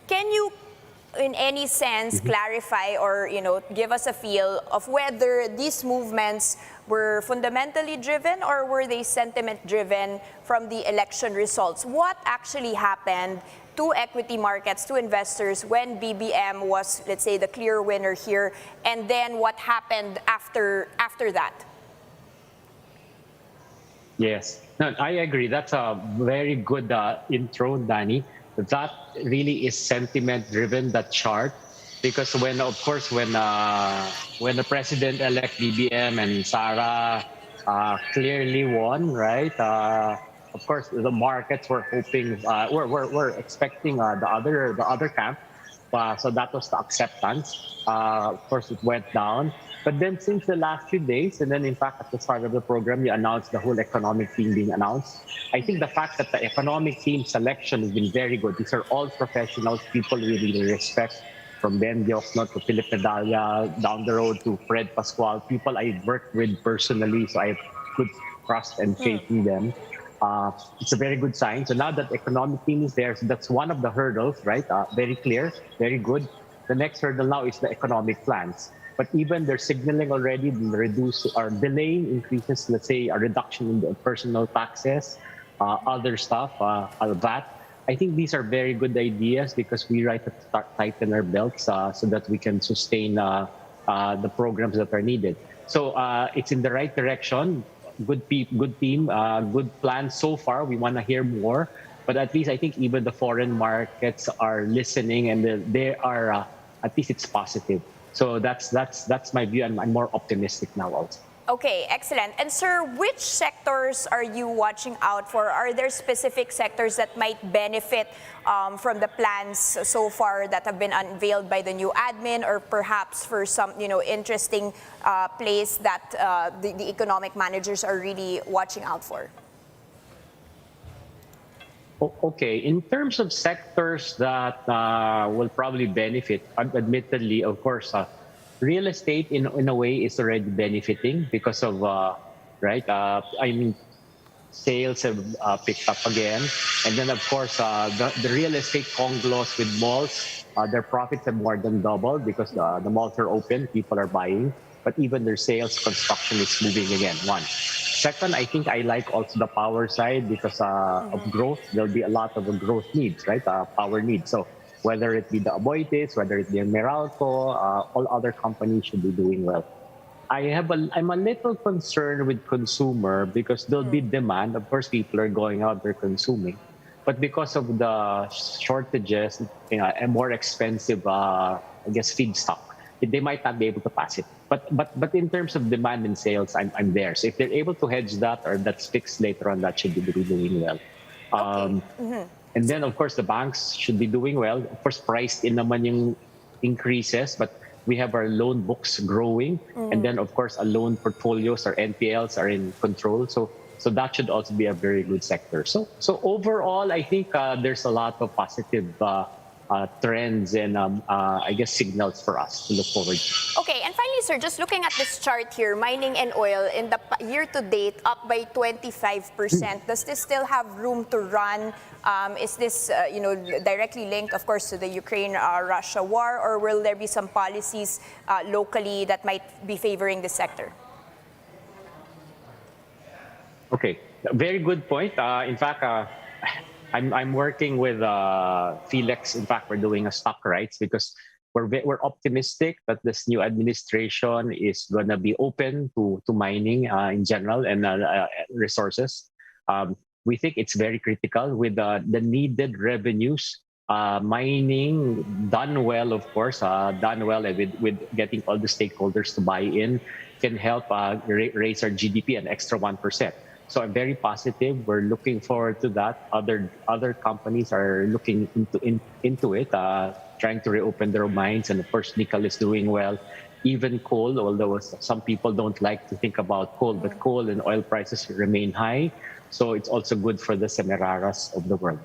Can you, in any sense, clarify or give us a feel of whether these movements were fundamentally driven or were they sentiment driven from the election results? What actually happened to equity markets, to investors when BBM was, let's say, the clear winner here, and then what happened after that? Yes, no, I agree. That's a very good intro, Danny. That really is sentiment-driven, that chart, because of course, when the president-elect BBM and Sara clearly won, right? Of course, the markets were hoping, we're expecting the other camp. So that was the acceptance. Of course, it went down. But then since the last few days, and then in fact at the start of the program, you announced the whole economic team being announced. I think the fact that the economic team selection has been very good. These are all professionals, people we really respect, from Ben Diokno to Philip Medalla, down the road to Fred Pascual, people I worked with personally, so I have good trust and faith in them. It's a very good sign. So now that the economic team is there, so that's one of the hurdles, right? Very clear, very good. The next hurdle now is the economic plans. But even they're signaling already reduce or delaying increases, let's say a reduction in the personal taxes, other stuff, VAT. I think these are very good ideas because we right to start tighten our belts so that we can sustain the programs that are needed. So it's in the right direction. Good team, good plan so far. We want to hear more, but at least I think even the foreign markets are listening, and they are at least it's positive. So that's my view, and I'm more optimistic now also. Okay, excellent. And sir, which sectors are you watching out for? Are there specific sectors that might benefit from the plans so far that have been unveiled by the new admin, or perhaps for some interesting place that the economic managers are really watching out for? Okay, in terms of sectors that will probably benefit, admittedly, of course, real estate in a way is already benefiting because of I mean, sales have picked up again, and then of course the real estate conglomerates with malls, their profits have more than doubled because the malls are open, people are buying, but even their sales, construction is moving again. One. Second, I think I like also the power side because of growth. There'll be a lot of growth needs, right? Power needs. So whether it be the Aboitiz, whether it be Meralco, all other companies should be doing well. I'm a little concerned with consumer because there'll be demand. Of course, people are going out, they're consuming. But because of the shortages, and more expensive, feedstock, they might not be able to pass it. But in terms of demand and sales, I'm there. So if they're able to hedge that, or that's fixed later on, that should be doing well. And then of course the banks should be doing well. Of course, priced in naman yung increases, but we have our loan books growing, and then of course our loan portfolios, our NPLs are in control. So that should also be a very good sector. So overall, I think there's a lot of positive trends and signals for us to look forward to. Okay, and finally, sir, just looking at this chart here, mining and oil in the year to date up by 25%. Does this still have room to run? Is this directly linked, of course, to the Ukraine-Russia war, or will there be some policies locally that might be favoring this sector? Okay, very good point. In fact, I'm working with Felix. In fact, we're doing a stock rights because we're optimistic that this new administration is going to be open to mining in general and resources. We think it's very critical with the needed revenues. Mining done well, of course, with getting all the stakeholders to buy in can help raise our GDP an extra 1%. So I'm very positive. We're looking forward to that. Other companies are looking into it, trying to reopen their mines, and of course, nickel is doing well. Even coal, although some people don't like to think about coal, but coal and oil prices remain high. So it's also good for the Semeraras of the world.